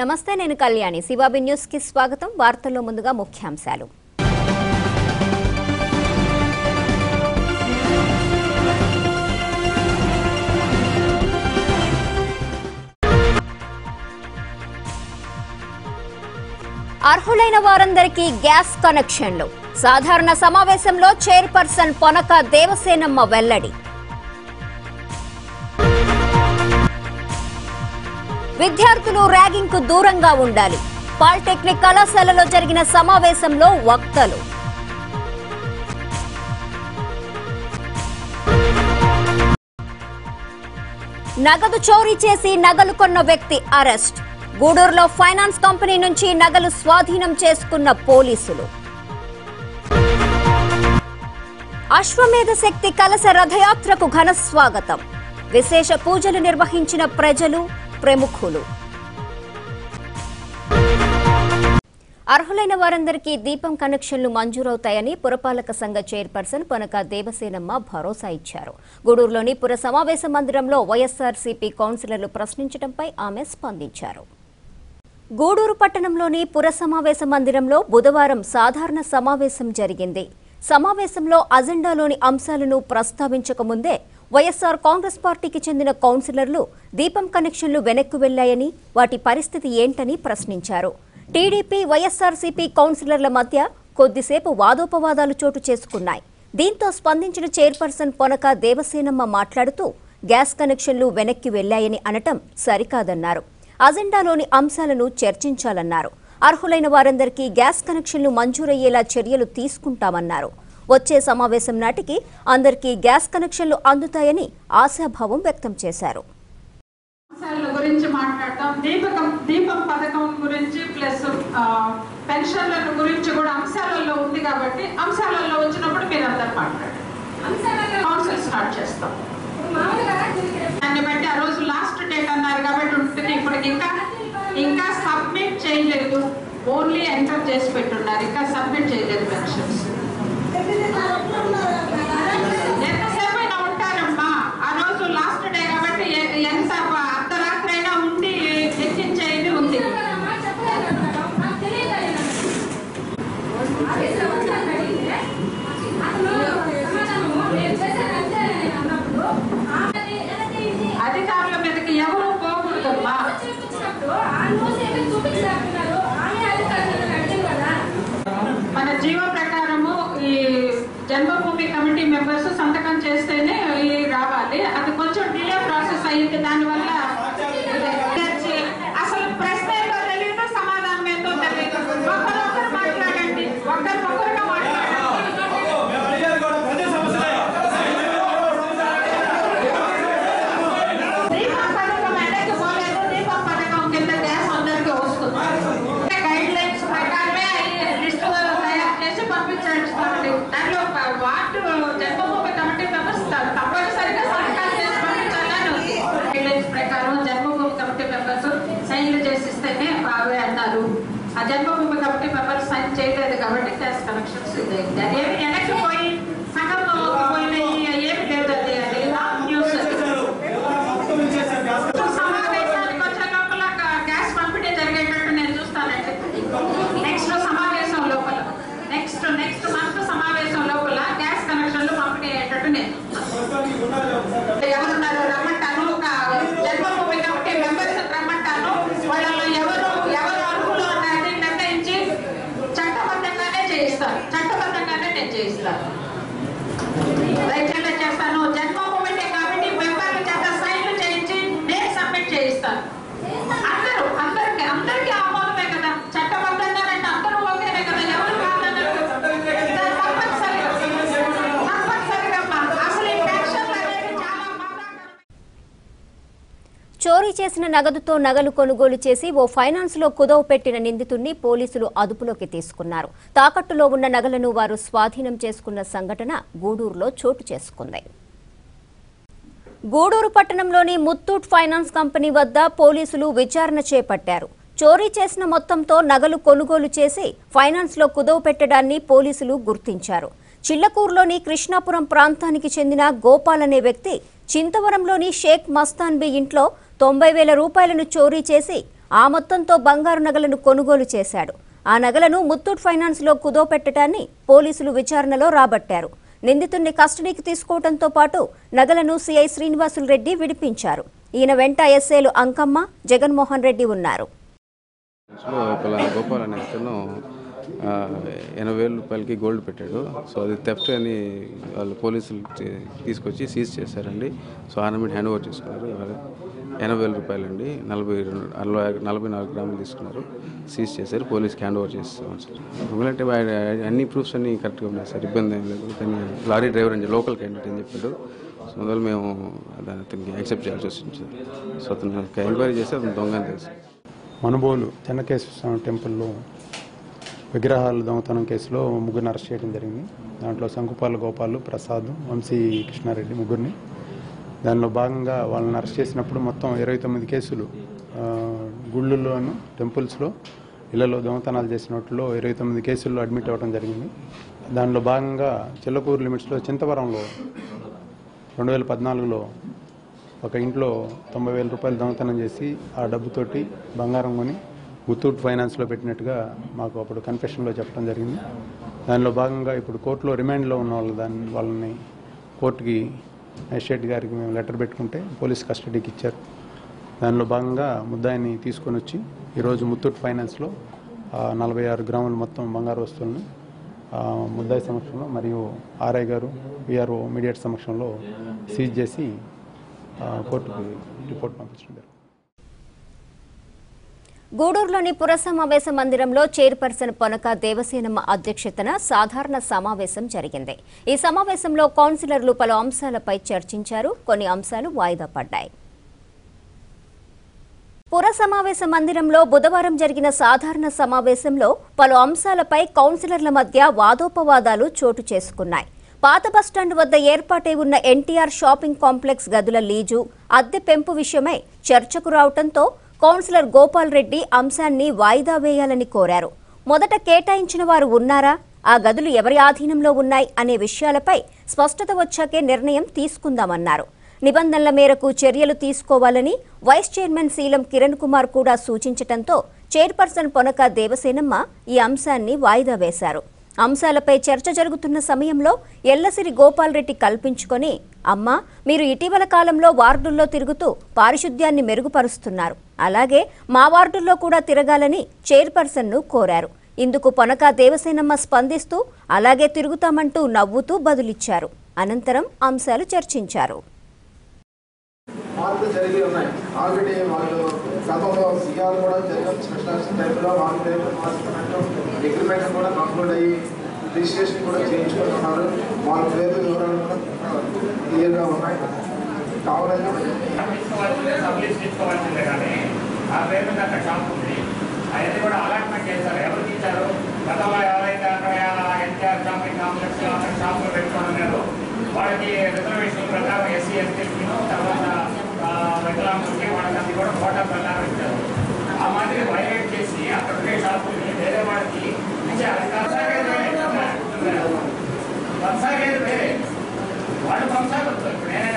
నమస్తే, నేను కళ్యాణి. శివాబి న్యూస్ కి స్వాగతం. వార్తల్లో ముందుగా ముఖ్యాంశాలు. అర్హులైన వారందరికీ గ్యాస్ కనెక్షన్లు. సాధారణ సమావేశంలో చైర్పర్సన్ పొనక దేవసేనమ్మ వెల్లడి. విద్యార్థులు ర్యాగింగ్ కు దూరంగా ఉండాలి. పాలిటెక్నిక్ కళాశాలలో జరిగిన సమావేశంలో వక్తలు. నగదు చోరీ చేసి నగలు కొన్న వ్యక్తి అరెస్ట్. గూడూరులో ఫైనాన్స్ కంపెనీ నుంచి నగలు స్వాధీనం చేసుకున్న పోలీసులు. అశ్వమేధ శక్తి కలశ రథయాత్రకు ఘన స్వాగతం. విశేష పూజలు నిర్వహించిన ప్రజలు, ప్రముఖులు. అర్హులైన వారందరికీ దీపం కనెక్షన్లు మంజూరవుతాయని పురపాలక సంఘ చైర్పర్సన్ పొనక దేవసేనమ్మ భరోసా ఇచ్చారు. గూడూరులోని పుర సమావేశ మందిరంలో వైఎస్ఆర్సీపీ కౌన్సిలర్లు ప్రశ్నించడంపై ఆమె స్పందించారు. గూడూరు పట్టణంలోని పుర సమావేశ మందిరంలో బుధవారం సాధారణ సమావేశం జరిగింది. సమావేశంలో అజెండాలోని అంశాలను ప్రస్తావించకముందే వైఎస్ఆర్ కాంగ్రెస్ పార్టీకి చెందిన కౌన్సిలర్లు దీపం కనెక్షన్లు వెనక్కు వెళ్లాయని, వాటి పరిస్థితి ఏంటని ప్రశ్నించారు. టీడీపీ, వైఎస్ఆర్సీపీ కౌన్సిలర్ల మధ్య కొద్దిసేపు వాదోపవాదాలు చోటు చేసుకున్నాయి. దీంతో స్పందించిన చైర్పర్సన్ పొనక దేవసేనమ్మ మాట్లాడుతూ గ్యాస్ కనెక్షన్లు వెనక్కి వెళ్లాయని అనటం సరికాదన్నారు. అజెండాలోని అంశాలను చర్చించాలన్నారు. అర్హులైన వారందరికీ గ్యాస్ కనెక్షన్లు మంజూరయ్యేలా చర్యలు తీసుకుంటామన్నారు. వచ్చే సమావేశం నాటికి అందరికీ గ్యాస్ కనెక్షన్లు అందుతాయని ఆశాభావం వ్యక్తం చేశారు. గురించి మాట్లాడతాం. దీపం పథకం గురించి ప్లస్ పెన్షన్ల గురించి కూడా అంశాలలో ఉంది కాబట్టి అంశాలలో వచ్చినప్పుడు మీరు అందరు మాట్లాడండి. కౌన్సిల్ స్టార్ట్ చేస్తాం. దాన్ని బట్టి ఆ రోజు లాస్ట్ డేట్ అన్నారు కాబట్టి ఉంటుంది. ఇప్పటికి ఇంకా సబ్మిట్ చేయలేదు, ఓన్లీ ఎంటర్ చేసి పెట్టున్నారు. ఇంకా సబ్మిట్ చేయలేదు పెన్షన్స్. ఎంతసేపు అయినా ఉంటారమ్మా. ఆ రోజు లాస్ట్ డే కాబట్టి ఎంత అర్ధరాత్రి అయినా ఉండి ఎక్కించేది ఉంది. అధికారుల మీదకి ఎవరు పోకూడదమ్మా. మన జీవో ప్రకారము ఈ జన్మభూమి కమిటీ మెంబర్స్ సంతకం చేస్తేనే రావాలి. అది కొంచెం డిలే ప్రాసెస్ అయ్యింది. దానివల్ల అసలు ప్రశ్న ఏంటో తెలియదు, సమాధానం ఏంటో తెలియదు. ఒకరొకరు మాట్లాడండి, ఒకరికొకరుగా మాట్లాడండి. దీపం పథకం ఎక్కడికి పోలేదు. దీపం పథకం కింద గ్యాస్ అందరికీ వస్తుంది. గైడ్ లైన్స్ ప్రకారమే లిస్టు తయారు చేసి పంపించండి. దాంట్లో వార్డు జన్మభూమి కమిటీ మెంబర్స్ తప్పనిసరిగా సంతకాలు చేసి పంపించాలని గైడ్ లైన్స్ ప్రకారం జన్మభూమి కమిటీ మెంబర్స్ సైన్లు చేసిస్తేనే బాగా అన్నారు. ఆ జన్మభూమి కమిటీ మెంబర్స్ సైన్ చేయలేదు కాబట్టి గ్యాస్ కనెక్షన్స్ ఇదైంది. అదేమి వెనక్కి పోయి సగంలో పోయినాయి ఏమి లేదు. అది న్యూస్. సమావేశానికి వచ్చే లోపల గ్యాస్ పంపిణీ జరిగేటట్టు నేను చూస్తానండి. నెక్స్ట్ సమావేశం లోపల నెక్స్ట్ మంత్ సమావేశం లోపల గ్యాస్ కనెక్షన్లు పంపిణీ అయ్యేటట్టు నేను ఎవరున్నారు రమ్మంటాను. జన్మభూమి కమిటీ మెంబర్స్ రమ్మంటాను. వాళ్ళలో ఎవరు అర్హులు అనేది నిర్ణయించి చట్టబద్ధంగానే నేను చేయిస్తాను. రైతులు చేస్తాను. జన్మభూమి కమిటీ మెంబర్ల చేత సైన్లు చేయించి నేను సబ్మిట్ చేయిస్తాను. అందరికీ ఆమోదమే కదా. చట్టబద్ధంగానంటే అందరూ ఓకేనే కదా. ఎవరు కాదన్నారు. తప్పనిసరిగా అసలు ఈ పెన్షన్లు అనేవి చాలా బాధాకరం. చోరీ చేసిన నగదుతో నగలు కొనుగోలు చేసి ఓ ఫైనాన్స్ లో కుదవ పెట్టిన నిందితుడిని పోలీసులు అదుపులోకి తీసుకున్నారు. తాకట్టులో ఉన్న నగలను వారు స్వాధీనం చేసుకున్న సంఘటన గూడూరులో చోటు చేసుకుంది. గూడూరు పట్టణంలోని ముత్తూట్ ఫైనాన్స్ కంపెనీ వద్ద పోలీసులు విచారణ చేపట్టారు. చోరీ చేసిన మొత్తంతో నగలు కొనుగోలు చేసి ఫైనాన్స్ లో కుదవ పెట్టడాన్ని పోలీసులు గుర్తించారు. చిల్లకూరులోని కృష్ణాపురం ప్రాంతానికి చెందిన గోపాల్ అనే వ్యక్తి చింతవరంలోని షేక్ మస్తాన్ బి ఇంట్లో 90,000 రూపాయలను చోరీ చేసి ఆ మొత్తంతో బంగారు నగలను కొనుగోలు చేశాడు. ఆ నగలను ముత్తూట్ ఫైనాన్స్లో కుదోపెట్టడాన్ని పోలీసులు విచారణలో రాబట్టారు. నిందితుడిని కస్టడీకి తీసుకోవడంతో పాటు నగలను సిఐ శ్రీనివాసులు రెడ్డి విడిపించారు. ఈయన వెంట ఎస్ఏలు అంకమ్మ, జగన్మోహన్ రెడ్డి ఉన్నారు. గోపాల్ అనే అతను 80,000 రూపాయలకి గోల్డ్ పెట్టాడు. సో అది థెఫ్ట్ అని వాళ్ళు పోలీసులు తీసుకొచ్చి సీజ్ చేశారండి. సో ఆర్నమెంట్ హ్యాండ్ ఓవర్ చేసుకున్నారు. 80,000 రూపాయలండి, 44 గ్రాములు తీసుకున్నారు, సీజ్ చేశారు, పోలీస్కి హ్యాండ్ ఓవర్ చేస్తాం సార్. ఎందుకంటే అన్ని ప్రూఫ్స్ అన్నీ కరెక్ట్గా ఉన్నాయి సార్, ఇబ్బంది ఏం లేదు. కానీ లారీ డ్రైవర్ అని లోకల్ క్యాండిడేట్ అని చెప్పాడు. సో అందువల్ల మేము అతనికి యాక్సెప్ట్ చేయాల్సి వచ్చింది సార్. సో అతను ఎంక్వైరీ చేస్తే అతను దొంగ అని తెలుసు. మనుబోలు చెన్నకేశ్వర స్వామి టెంపుల్లో విగ్రహాల దొంగతనం కేసులో ముగ్గురిని అరెస్ట్ చేయడం జరిగింది. దాంట్లో శంకుపాల గోపాలు, ప్రసాద్, వంశీ కృష్ణారెడ్డి ముగ్గురిని. దానిలో భాగంగా వాళ్ళని అరెస్ట్ చేసినప్పుడు మొత్తం 29 కేసులు గుళ్ళల్లోనూ టెంపుల్స్లో ఇళ్లలో దొంగతనాలు చేసినట్లో 29 కేసుల్లో అడ్మిట్ అవ్వడం జరిగింది. దానిలో భాగంగా చిల్లకూరు లిమిట్స్లో చింతవరంలో 2014లో ఒక ఇంట్లో 90,000 రూపాయలు దొంగతనం చేసి ఆ డబ్బుతోటి బంగారం కొని ముత్తూట్ ఫైనాన్స్లో పెట్టినట్టుగా మాకు అప్పుడు కన్ఫెషన్లో చెప్పడం జరిగింది. దానిలో భాగంగా ఇప్పుడు కోర్టులో రిమాండ్లో ఉన్న వాళ్ళని కోర్టుకి మేజిస్ట్రేట్ గారికి మేము లెటర్ పెట్టుకుంటే పోలీస్ కస్టడీకి ఇచ్చారు. దానిలో భాగంగా ముద్దాయిని తీసుకొని వచ్చి ఈరోజు ముత్తూట్ ఫైనాన్స్లో 46 గ్రాములు మొత్తం బంగారు వస్తువులను ముద్దాయి సమక్షంలో మరియు ఆర్ఐ గారు, విఆర్ఓ మీడియేట్ సమక్షంలో సీజ్ చేసి కోర్టుకి రిపోర్ట్ పంపించారు. గూడూరులోని పుర సమావేశ మందిరంలో చైర్పర్సన్ పొనక దేవసేనమ్మ అధ్యక్షతన సాధారణ సమావేశం జరిగింది. ఈ సమావేశంలో కౌన్సిలర్లు పలు అంశాలపై చర్చించారు. కొన్ని అంశాలు వాయిదా పడ్డాయి. పుర సమావేశ మందిరంలో బుధవారం జరిగిన సాధారణ సమావేశంలో పలు అంశాలపై కౌన్సిలర్ల మధ్య వాదోపవాదాలు చోటు చేసుకున్నాయి. పాత బస్టాండ్ వద్ద ఏర్పాటై ఉన్న ఎన్టీఆర్ షాపింగ్ కాంప్లెక్స్ గదుల లీజు, అద్దె పెంపు విషయమై చర్చకు రావడంతో కౌన్సిలర్ గోపాల్ రెడ్డి అంశాన్ని వాయిదా వేయాలని కోరారు. మొదట కేటాయించిన వారు ఉన్నారా, ఆ గదులు ఎవరి ఆధీనంలో ఉన్నాయి అనే విషయాలపై స్పష్టత వచ్చాకే నిర్ణయం తీసుకుందామన్నారు. నిబంధనల మేరకు చర్యలు తీసుకోవాలని వైస్ చైర్మన్ శీలం కిరణ్ కుమార్ కూడా సూచించడంతో చైర్పర్సన్ పొనక దేవసేనమ్మ ఈ అంశాన్ని వాయిదా వేశారు. అంశాలపై చర్చ జరుగుతున్న సమయంలో ఎల్లసిరి గోపాల్ రెడ్డి కల్పించుకొని, అమ్మా, మీరు ఇటీవల కాలంలో వార్డుల్లో తిరుగుతూ పారిశుద్ధ్యాన్ని మెరుగుపరుస్తున్నారు, అలాగే మా వార్డుల్లో కూడా తిరగాలని చైర్పర్సన్ను కోరారు. ఇందుకు పొనక దేవసేనమ్మ స్పందిస్తూ అలాగే తిరుగుతామంటూ నవ్వుతూ బదులిచ్చారు. అనంతరం అంశాలు చర్చించారు. మార్పులు జరిగి ఉన్నాయి. ఆల్రెడీ వాళ్ళు గతంలో సీఆర్ కూడా జరిగిన స్పెషల్ టైంలో వాళ్ళు మార్చుకున్నట్టు అగ్రిమెంట్ కూడా కంక్లూడ్ అయ్యి రిజిస్ట్రేషన్ కూడా చేయించుకుంటున్నారు. వాళ్ళ పేరు వివరాలు కూడా క్లియర్గా ఉన్నాయి. కావాలని అవన్నీ కూడా అలాట్మెంట్ చేశారు. ఎవరు ఇచ్చారు? గతంలో ఎవరైతే అక్కడ ఎన్టీఆర్ షాపింగ్ కాంప్లెక్స్ అక్కడ షాపులు పెట్టుకున్నారు వాళ్ళకి రిజర్వేషన్ ప్రకారం ఎస్సీ ఎస్టీకి తర్వాత వికలాంగులకి వాళ్ళకి కూడా కోటా ప్రకారం ఇచ్చారు. ఆ మాదిరి వైలేట్ చేసి అక్కడ ఉండే షాపుల్ని వేరే వాళ్ళకి ఇచ్చారు. కొనసాగేది వేరే వాళ్ళు కొనసాగొచ్చు. ఇప్పుడు నేనే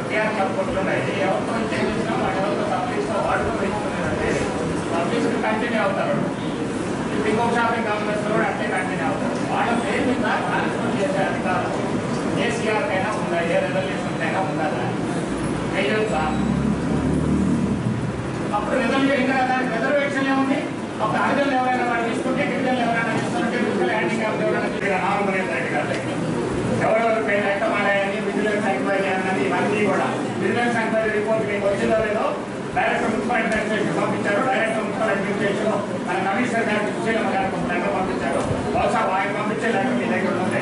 టీఆర్ కలుపుకుంటున్నాయి ఎవరితో చేసినా వాళ్ళు ఎవరితో సబ్సిడీస్తో వాళ్ళు పెంచుకున్నారంటే సబ్సిడీస్కి కంటిన్యూ అవుతారు. ఇప్పుడు ఇంకొక షాపింగ్ కాంప్లెక్స్ కూడా అంటే కంటిన్యూ అవుతారు. వాళ్ళ పేరు మీద ట్రాన్స్ఫర్ చేసే అధికారం కేసీఆర్కైనా ఉందా, ఏ రెజల్యూషన్కైనా ఉందా? వేయొచ్చా? అప్పుడు రిజర్వేషన్ ఏముంది? ఒక హరిజనులు ఎవరైనా వాళ్ళు తీసుకుంటే గిరిజనులు ఎవరైనా తీసుకుంటే ఫిజికల్ హ్యాండిక్యాప్ ఎవరైనా నార్మలైజ్ రెడ్డి గారు ఎవరెవరు పేరు మారాయని విజిలెన్స్ ఎంక్వైరీ అన్నది ఇవన్నీ కూడా విజిలెన్స్ ఎంక్వైరీ రిపోర్ట్ మీకు వచ్చిందో లేదో డైరెక్టర్ మున్సిపల్ అడ్మినిస్ట్రేషన్ పంపించారు. డైరెక్టర్ మున్సిపల్ అడ్మినిస్ట్రేషన్ మన కమిషనర్ గారికి సుశీలమ్మ గారికి లెటర్ పంపించారు. బహుశా ఆయన పంపించే లెటర్ మీ దగ్గర ఉంది.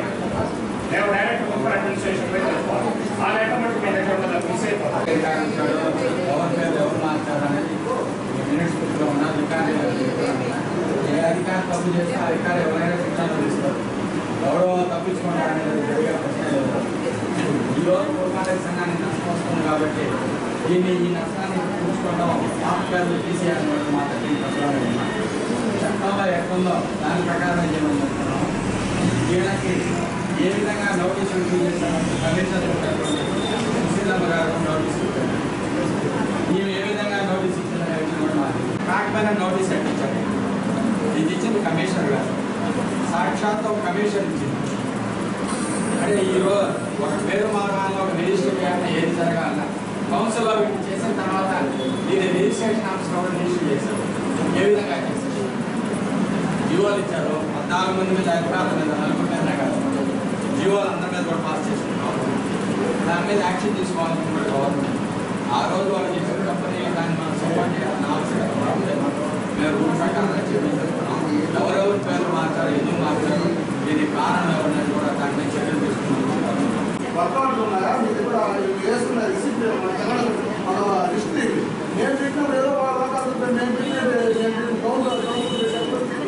మేము డైరెక్ట్ మున్సిపల్ అడ్మినిస్ట్రేషన్ పోయి తెలుసుకోవాలి. ఆ లెటర్ మటుకు మీ దగ్గర ఉండదు, మిస్ అయిపోతుంది. ఎవరు మాట్లాడాలని మినిట్స్ బుక్లో ఉన్న ఏ అధికారం తప్పు చేస్తే ఆ అధికారం ఎవరైనా శిక్షణ ఇస్తారు. ఎవరో తప్పించుకుంటారనేది జరిగే ప్రశ్న లేదు. ఈరోజు పురపాలక సంఘానికి నష్టం వస్తుంది కాబట్టి ఈ నష్టాన్ని పూడ్చుకోవడం సాఫ్ట్వేర్లు తీసేయాలని మాత్రం చట్టంలో ఎక్కడుందో దాని ప్రకారం చేయమనుకుంటున్నాం. వీళ్ళకి ఏ విధంగా నోటీసులు చేశారు కమిషనర్ సుశీలమ్మ గారు నోటీసులు మేము ఏ విధంగా నోటీస్ ఇచ్చిన కమిషనర్ గారు సాక్షాత్ ఒక కమిషన్ ఇచ్చింది. అంటే ఈరోజు ఒక పేరు మార్గాల్లో ఒక రిజిస్టర్ చేయాలని ఏది జరగాల కౌన్సిల్లో వీటిని చేసిన తర్వాత దీని రిజిస్ట్రేషన్ ఆఫీస్లో కూడా రిజిస్టర్ చేశారు. ఏ విధంగా చేశారు? జీవోలు ఇచ్చారు. 14 మంది మీద అధికారుల మీద 4 మీద కాదు, జీవోలు అందరి మీద కూడా పాస్ చేసుకున్నాం. దాని మీద యాక్షన్ తీసుకోవాలనుకున్నారు గవర్నమెంట్. ఆ రోజు వాళ్ళు చేసిన తప్పని దాన్ని మనం సపోర్ట్ చేయాలని ఆవశ్యకత మేము రూల్ ప్రకారంగా చేపించుకున్నాం. ఎవరెవరి పేర్లు మార్చారు, ఎందుకు మార్చారు, దీనికి కారణం ఎవరనేది కూడా దాని మీద చర్యలు తీసుకున్నాం. వర్కౌట్ ఉన్నాయా మీరు కూడా వేసుకున్న రిసిప్ట్ మన హిస్టరీ నేను పెట్టినప్పుడు ఏదో లోకాలు నేను పెట్టినప్పుడు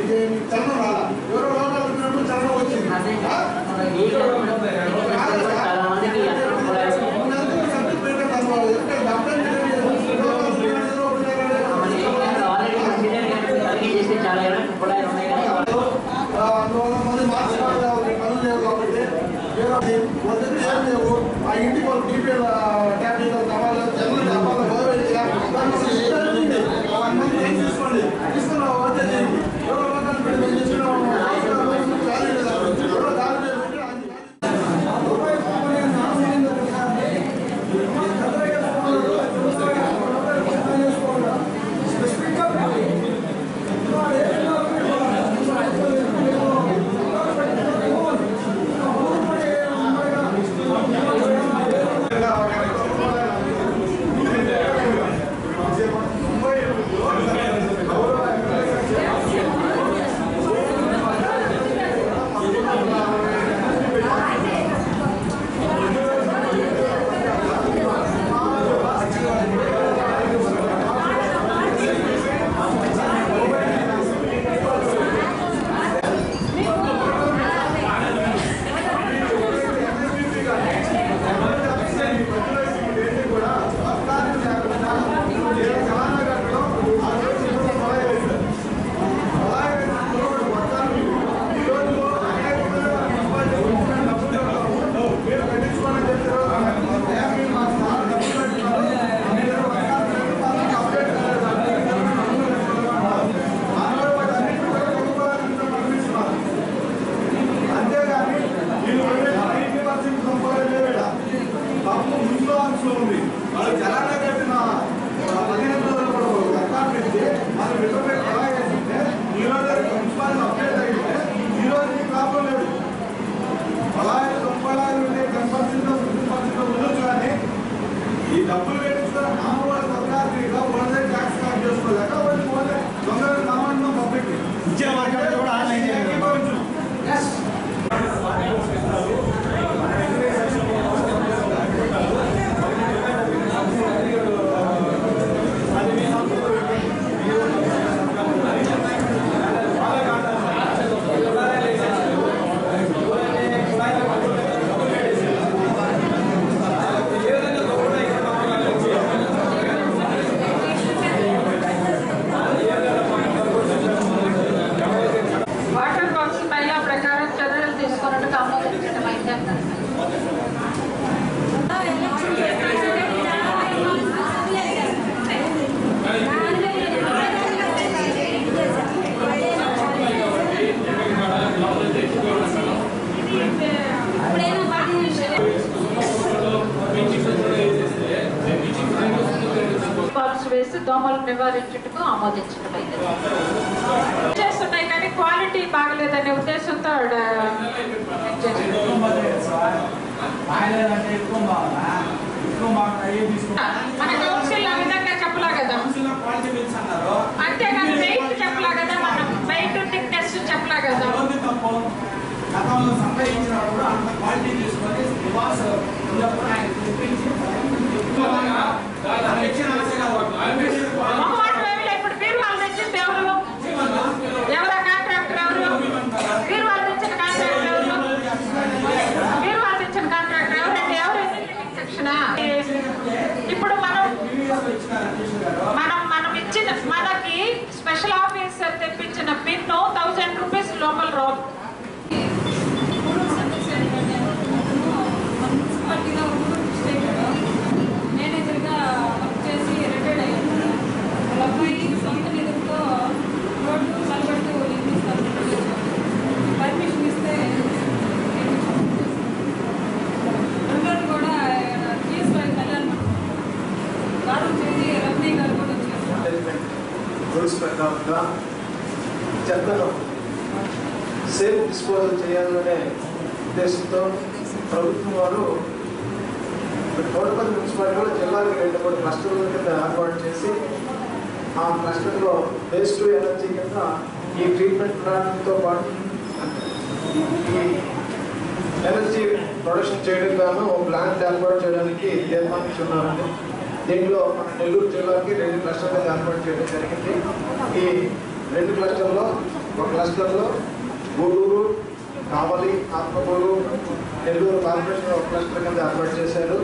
ఇది చలనం రాలా, ఎవరో లోకాలు పెట్టినప్పుడు చలనం వచ్చింది. అందువల్ల మార్చుకోవాలి పనులు లేవు కాబట్టి ఆ ఇంటికి వాళ్ళు డీపీఎల్ ట్యాబ్లెట్ కావాలి తీసుకోండి తీసుకున్నా ఈ డబ్బులు పెట్టించుకొని మామూలు సర్కారు ఓన్లీ ట్యాక్స్ కట్ చేసుకోలేక వాళ్ళు దొంగ సామాన్యం పబ్లిక్ ఇచ్చే మార్కెట్ కూడా వేసి దోమలు నివారించుటకు ఆమోదించడం చేస్తున్నాయి. కానీ క్వాలిటీ బాగలేదనే ఉద్దేశంతో మన కౌన్సిల్ ఆ విధంగా చెప్పలా కదా, అంతేగాని వెయిట్ చెప్పలా కదా, మనం వెయిట్ థిక్నెస్ చెప్పలా కదా. గతంలో సంగ్రహించినప్పుడు అంత క్వాలిటీ తీసుకొని నివాస ఇప్పుడు బీరువాళ్ళు తెచ్చింది ఎవరు? ఎవరా కాంట్రాక్టర్? ఎవరు బీరువాళ్ళు తెచ్చిన కాంట్రాక్టర్? ఎవరు బీరువాళ్ళు తెచ్చిన కాంట్రాక్టర్? ఎవరండి? ఎవరు సెక్షన్? ఇప్పుడు మనం ఇచ్చిన మనకి స్పెషల్ ఆఫీసర్ తెప్పించిన పిన్ 1000 రూపీస్ లోపల రాదు. మేనేజర్గా వర్క్ చేసి రిటైర్డ్ అయ్యాను. వాళ్ళ అబ్బాయి సొంత నిధులతో రోడ్డు కలబెట్టు నిర్మిస్తారు. రూల్స్ ప్రకారంగా చెత్తను సేఫ్ డిస్పోజల్ చేయాలనే ఉద్దేశంతో ప్రభుత్వం వారు కోటపల్లి మున్సిపాలిటీలో జిల్లాకి 2 క్లస్టర్ల కింద ఏర్పాటు చేసి ఆ క్లస్టర్లో వేస్ట్ టు ఎనర్జీ కింద ఈ ట్రీట్మెంట్ ప్లాంట్తో పాటు ఈ ఎనర్జీ ప్రొడక్షన్ చేయడం గాను ప్లాంట్ ఏర్పాటు చేయడానికి తీర్మానించున్నారండి. దీంట్లో మన నెల్లూరు జిల్లాకి 2 క్లస్టర్లు ఏర్పాటు చేయడం జరిగింది. ఈ 2 క్లస్టర్లో ఒక క్లస్టర్లో గూడూరు, కావలి, ఆత్మకూరు, నెల్లూరు కార్పొరేషన్ ఒక క్లస్టర్ కింద ఏర్పాటు చేశారు.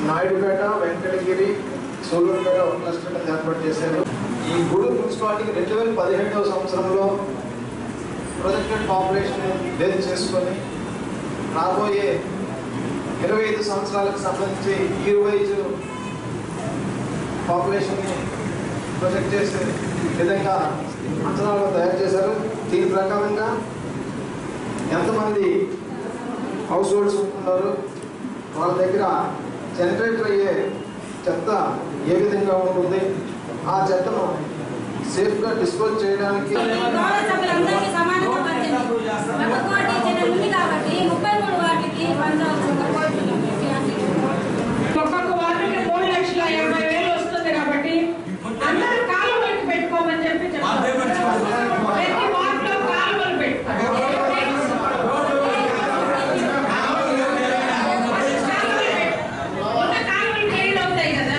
నాయుడుపేట, వెంకటగిరి, సూలూరుపేట ఒక క్లస్టర్ కింద ఏర్పాటు చేశారు. ఈ గూడూరు మున్సిపాలిటీకి 2017వ సంవత్సరంలో ప్రొజెక్టెడ్ పాపులేషన్ బేస్ చేసుకొని రాబోయే 25 సంవత్సరాలకు సంబంధించి ఇయర్ వైజ్ పాపులేషన్ని ప్రొజెక్ట్ చేసే విధంగా అంచనాలు తయారు చేశారు. దీని ప్రకారంగా ఎంతమంది హౌస్ హోల్డ్స్ ఉంటున్నారు, వాళ్ళ దగ్గర జనరేటర్ అయ్యే చెత్త ఏ విధంగా ఉంటుంది, ఆ చెత్తను సేఫ్గా డిస్పోజ్ చేయడానికి ఒక్కొక్క వార్డుకి 3,80,000 వస్తుంది కాబట్టి అందరూ కాలువలు పెట్టుకోమని చెప్పి చెప్పారు. ప్రతి వార్డులో కాలువలు పెట్టుకోవాలి. ఉన్న కాలువలు ఫెయిల్ అవుతాయి కదా.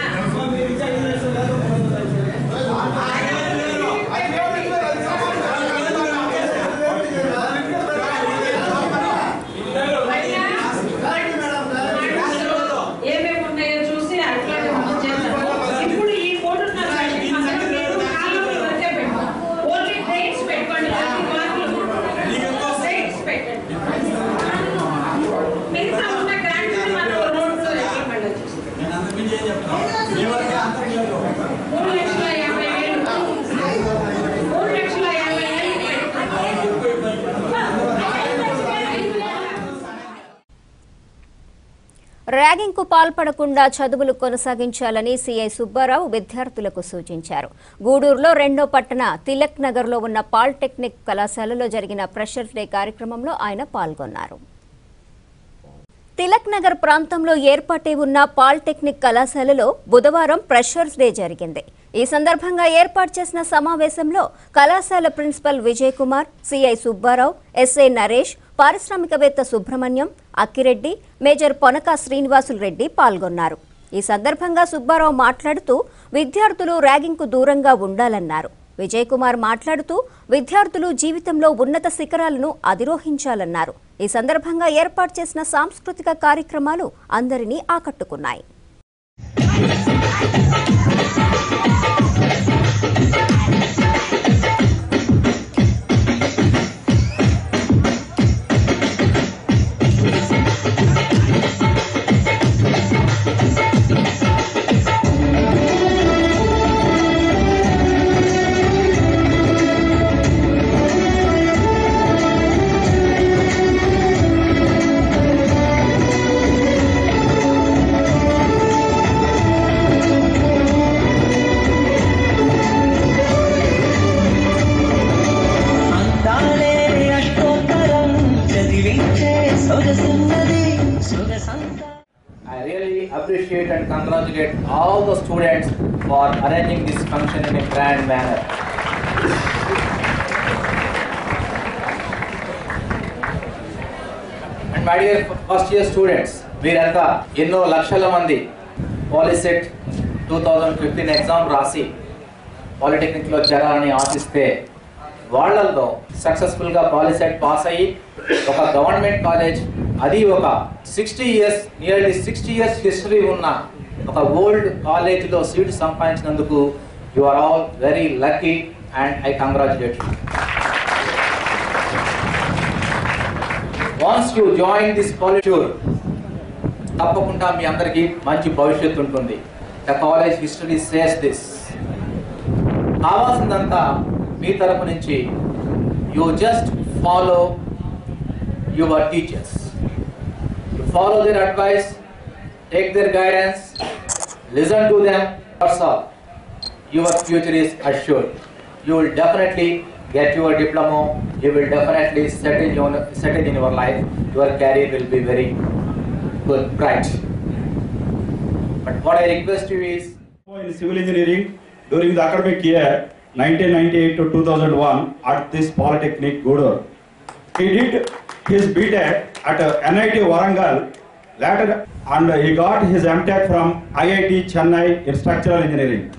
ఏమేమి ఉన్నాయో చూసి అట్లాగే మనం చేద్దాం. ఇప్పుడు ఈ 3,500,000 కాలువలు వరకే పెట్టాం. ఓన్లీ డ్రైన్స్ పెట్టుకోండి. డ్రైన్స్ పెట్టండి. మిగతా ఉన్న గ్రాంట్స్ మనం రోడ్లో మళ్ళీ చూస్తాం. 3,50,000 ర్యాగింగ్ కు పాల్పడకుండా చదువులు కొనసాగించాలని సీఐ సుబ్బారావు విద్యార్థులకు సూచించారు. గూడూరులో 2వ పట్టణ తిలక్ నగర్ లో ఉన్న పాలిటెక్నిక్ కళాశాలలో జరిగిన ఫ్రెషర్స్ డే కార్యక్రమంలో ఆయన పాల్గొన్నారు. తిలక్ నగర్ ప్రాంతంలో ఏర్పాటై ఉన్న పాలిటెక్నిక్ కళాశాలలో బుధవారం ఫ్రెషర్స్ డే జరిగింది. ఈ సందర్భంగా ఏర్పాటు చేసిన సమావేశంలో కళాశాల principal Vijay Kumar, CI Subbarao, SI Naresh, పారిశ్రామికవేత్త సుబ్రహ్మణ్యం, అక్కిరెడ్డి, మేజర్ పొనక శ్రీనివాసులు రెడ్డి పాల్గొన్నారు. ఈ సందర్భంగా సుబ్బారావు మాట్లాడుతూ విద్యార్థులు ర్యాగింగ్ కు దూరంగా ఉండాలన్నారు. విజయ్ కుమార్ మాట్లాడుతూ విద్యార్థులు జీవితంలో ఉన్నత శిఖరాలను అధిరోహించాలన్నారు. ఈ సందర్భంగా ఏర్పాటు చేసిన సాంస్కృతిక కార్యక్రమాలు అందరినీ ఆకట్టుకున్నాయి. I really appreciate and congratulate all the students for arranging this function in a grand manner. And my dear first year students, మీరంతా ఎన్నో లక్షల మంది పాలిసెట్ 2015 ఎగ్జామ్ రాసి పాలిటెక్నిక్లో చేరాలని ఆశిస్తే వాళ్ళల్లో సక్సెస్ఫుల్గా పాలిసెట్ పాస్ అయ్యి ఒక గవర్నమెంట్ కాలేజ్, అది ఒక 60 years నియర్లీ 60 years హిస్టరీ ఉన్న ఒక ఓల్డ్ కాలేజ్లో సీట్ సంపాదించినందుకు you are all very lucky and I congratulate you. Once you join this college తప్పకుండా మీ అందరికీ మంచి భవిష్యత్తు ఉంటుంది. The college history says this. కావాల్సిందంతా మీ తరపు నుంచి you just follow your teachers. You follow their advice, take their guidance, listen to them. That's all. your future is assured. You will definitely get your diploma. You will definitely settle in your life. Your career will be very good, bright. But what I request you is, in civil engineering during the academic year 1998 to 2001 at this Polytechnic Gudur. He did his BTech at NIT Warangal later, and he got his MTech from IIT Chennai in structural engineering.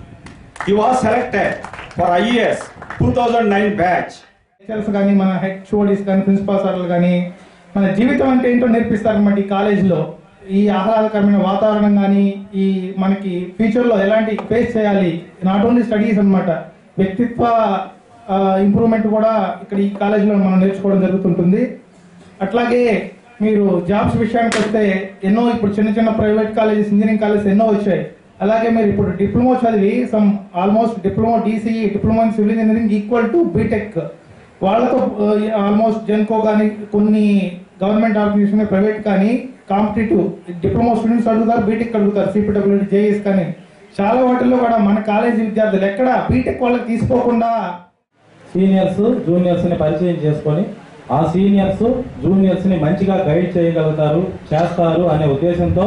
He was selected for IES 2009 batch. Lecturers కానీ మన HODs కానీ principal సార్లు కానీ మన జీవితం అంటే ఏంటో నేర్పిస్తారన్నమాట ఈ కాలేజీలో. ఈ ఆహ్లాదకరమైన వాతావరణం కానీ ఈ మనకి ఫ్యూచర్లో ఎలాంటి ఫేస్ చేయాలి, నాట్ ఓన్లీ స్టడీస్ అన్నమాట, వ్యక్తిత్వ ఇంప్రూవ్మెంట్ కూడా ఇక్కడ ఈ కాలేజీలో మనం నేర్చుకోవడం జరుగుతుంటుంది. అట్లాగే మీరు జాబ్స్ విషయానికి వస్తే ఎన్నో ఇప్పుడు చిన్న చిన్న ప్రైవేట్ కాలేజెస్, ఇంజనీరింగ్ కాలేజెస్ ఎన్నో వచ్చాయి. అలాగే మీరు ఇప్పుడు డిప్లొమా చదివి almost diploma DCE diploma in civil engineering equal to BTech వాళ్ళతో ఆల్మోస్ట్ జెన్కో కానీ కొన్ని గవర్నమెంట్ ఆర్గనైజేషన్ ప్రైవేట్ కానీ కాంపిటేటివ్ డిప్లొమా స్టూడెంట్స్ అడుగుతారు, బీటెక్ అడుగుతారు, CPWD JES కానీ చాలా వాటిల్లో కూడా మన కాలేజీ విద్యార్థులు ఎక్కడ బీటెక్ వాళ్ళకి తీసుకోకుండా సీనియర్స్ జూనియర్స్ని పరిచయం చేసుకొని ఆ సీనియర్స్ జూనియర్స్ని మంచిగా గైడ్ చేయగలుగుతారు, చేస్తారు అనే ఉద్దేశంతో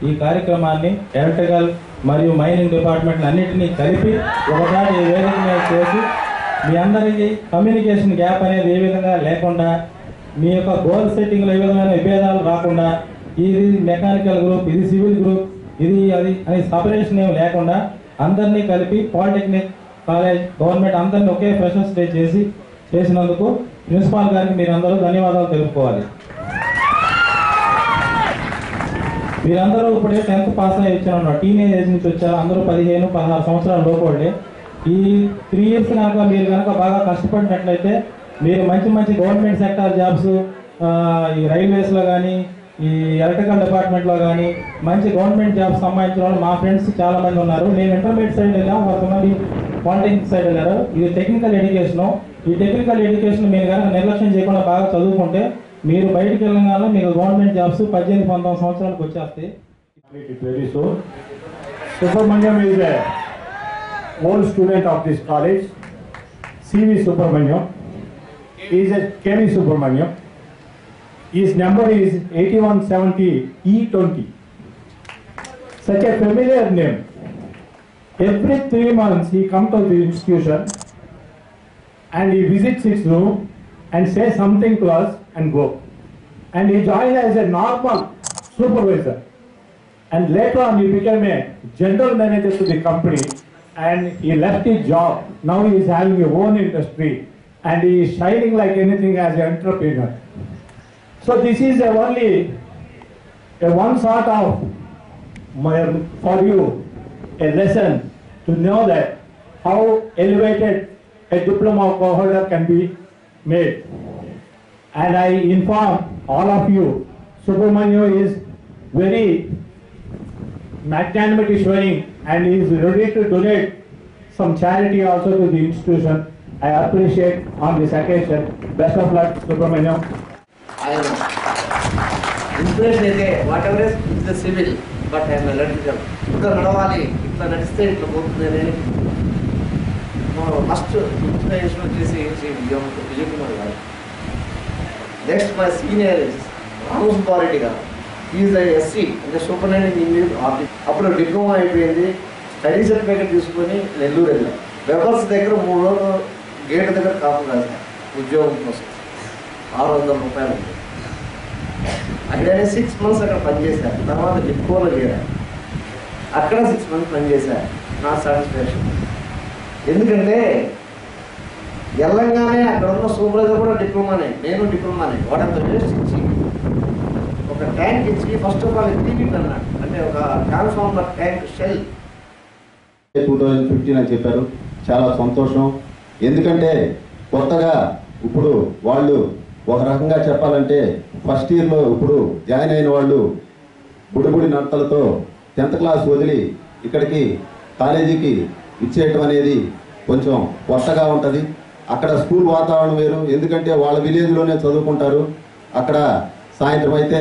ఈ కార్యక్రమాన్ని ఎలక్ట్రికల్ మరియు మైనింగ్ డిపార్ట్మెంట్ అన్నింటినీ కలిపి ఒకసారి ఈ వేదిక మీద చేసి మీ అందరికీ కమ్యూనికేషన్ గ్యాప్ అనేది ఏ విధంగా లేకుండా, మీ యొక్క గోల్ సెట్టింగ్లో ఏ విధమైన విభేదాలు రాకుండా, ఇది మెకానికల్ గ్రూప్, ఇది సివిల్ గ్రూప్, ఇది అది అని సపరేషన్ ఏమి లేకుండా అందరినీ కలిపి పాలిటెక్నిక్ కాలేజ్ గవర్నమెంట్ అందరినీ ఒకే ఫ్రెషర్స్ డే చేసినందుకు ప్రిన్సిపాల్ గారికి మీరందరూ ధన్యవాదాలు తెలుపుకోవాలి. మీరందరూ ఇప్పుడే 10th పాస్ అయ్యి వచ్చారు, టీనేజ్ ఏజ్ నుంచి వచ్చారు, అందరూ 15-16 సంవత్సరాల లోపలే. ఈ 3 years కనుక మీరు కనుక బాగా కష్టపడినట్లయితే మీరు మంచి మంచి గవర్నమెంట్ సెక్టార్ జాబ్స్, ఈ రైల్వేస్లో కానీ ఈ ఎలక్ట్రికల్ డిపార్ట్మెంట్లో కానీ మంచి గవర్నమెంట్ జాబ్స్ సంబంధించిన వాళ్ళు మా ఫ్రెండ్స్ చాలామంది ఉన్నారు. నేను ఇంటర్మీడియట్ సైడ్ వెళ్ళాం, కొంతమంది పాలిటెక్నిక్ సైడ్ వెళ్ళారు. ఇది టెక్నికల్ ఎడ్యుకేషను. ఈ టెక్నికల్ ఎడ్యుకేషన్ మీరు కనుక నిర్లక్ష్యం చేయకుండా బాగా చదువుకుంటే మీరు బయటికి వెళ్ళగానే మీకు గవర్నమెంట్ జాబ్స్ 18-19 సంవత్సరాలకు వచ్చేస్తాయి. Very soon. Subramaniam is a old student of this college. CV Subramaniam. He is a KV Subramaniam. His number is 8170E20. Such a familiar name. Every 3 months he comes to the institution and he visits its room and says something to us and go. And he joined as a normal supervisor. And later on he became a general manager to the company and he left his job. Now he is having his own industry and he is shining like anything as an entrepreneur. So this is only one sort of for you a lesson to know that how elevated a diploma holder can be made. And I inform all of you, Subramaniam is very magnanimity showing and he is ready to donate some charity also to the institution. I appreciate on this occasion. Best of luck, Subramaniam. I am inspiration is whatever is the civil, but I am electrical. Because nadavali itla nadiste itla potundi first inspiration వచ్చేసి విజయ్ కుమార్ గారు. Next my senior Ramos Pareddy గారు. Is SC అంటే superintendent engineer office. అప్పుడు diploma అయిపోయింది, study certificate తీసుకొని నెల్లూరు వెళ్ళాం. Webers దగ్గర 3 రోజులు గేట్ దగ్గర కాపు కాదు ఉద్యోగం కోసం. 600 రూపాయలు. అక్కడనే 6 months అక్కడ పనిచేశారు. తర్వాత డిప్కోలో చేరారు, అక్కడ 6 months పనిచేశారు. నా సాటిస్ఫాక్షన్ ఎందుకంటే వెళ్ళంగానే అక్కడ ఉన్న సూపర్వైజర్ కూడా డిప్లొమానే, నేను డిప్లొమానే. వాడంతా వేస్ట్ ఇచ్చి ఒక ట్యాంక్ ఇచ్చి ఫస్ట్ ఆఫ్ ఆల్ టీవీకి అన్నాడు, అంటే ఒక ట్రాన్స్ఫార్మర్ ట్యాంక్ షెల్ 2015 అని చెప్పారు. చాలా సంతోషం. ఎందుకంటే కొత్తగా ఇప్పుడు వాళ్ళు ఒక రకంగా చెప్పాలంటే ఫస్ట్ ఇయర్లో ఇప్పుడు జాయిన్ అయిన వాళ్ళు బుడిబుడి నడతలతో 10th క్లాస్ వదిలి ఇక్కడికి కాలేజీకి ఇచ్చేయటం అనేది కొంచెం కొత్తగా ఉంటుంది. అక్కడ స్కూల్ వాతావరణం వేరు, ఎందుకంటే వాళ్ళ విలేజ్లోనే చదువుకుంటారు. అక్కడ సాయంత్రం అయితే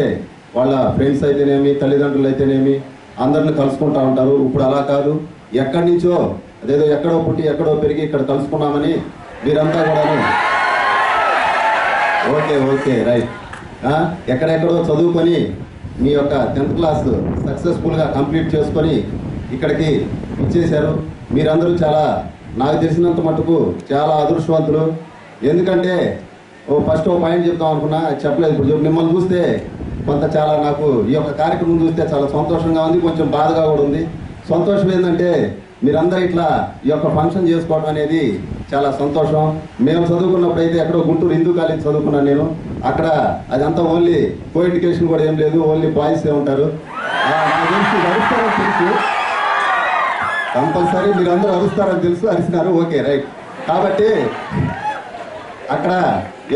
వాళ్ళ ఫ్రెండ్స్ అయితేనేమి తల్లిదండ్రులు అయితేనేమి అందరిని కలుసుకుంటూ ఉంటారు. ఇప్పుడు అలా కాదు, ఎక్కడి నుంచో అదేదో ఎక్కడో పుట్టి ఎక్కడో పెరిగి ఇక్కడ కలుసుకున్నామని మీరంతా కూడాను ఓకే రైట్ ఎక్కడెక్కడో చదువుకొని మీ యొక్క 10th క్లాస్ సక్సెస్ఫుల్గా కంప్లీట్ చేసుకొని ఇక్కడికి ఇచ్చేశారు. మీరందరూ చాలా నాకు తెలిసినంత మటుకు చాలా అదృష్టవంతులు. ఎందుకంటే ఫస్ట్ పాయింట్ చెప్తాం అనుకున్నా చెప్పలేదు. ఇప్పుడు మిమ్మల్ని చూస్తే కొంత చాలా నాకు ఈ యొక్క కార్యక్రమం చూస్తే చాలా సంతోషంగా ఉంది, కొంచెం బాధగా కూడా ఉంది. సంతోషం ఏంటంటే మీరందరూ ఇట్లా ఈ యొక్క ఫంక్షన్ చేసుకోవడం అనేది చాలా సంతోషం. మేము చదువుకున్నప్పుడు అయితే ఎక్కడో గుంటూరు హిందూ కాలేజ్ చదువుకున్నాను నేను. అక్కడ అదంతా ఓన్లీ కో ఎడ్యుకేషన్ కూడా ఏం లేదు, ఓన్లీ బాయ్సే ఉంటారు. అరుస్తారని తెలుసు, కంపల్సరీ మీరు అందరూ అరుస్తారని తెలుసు, అరిసినారు. Okay right. కాబట్టి అక్కడ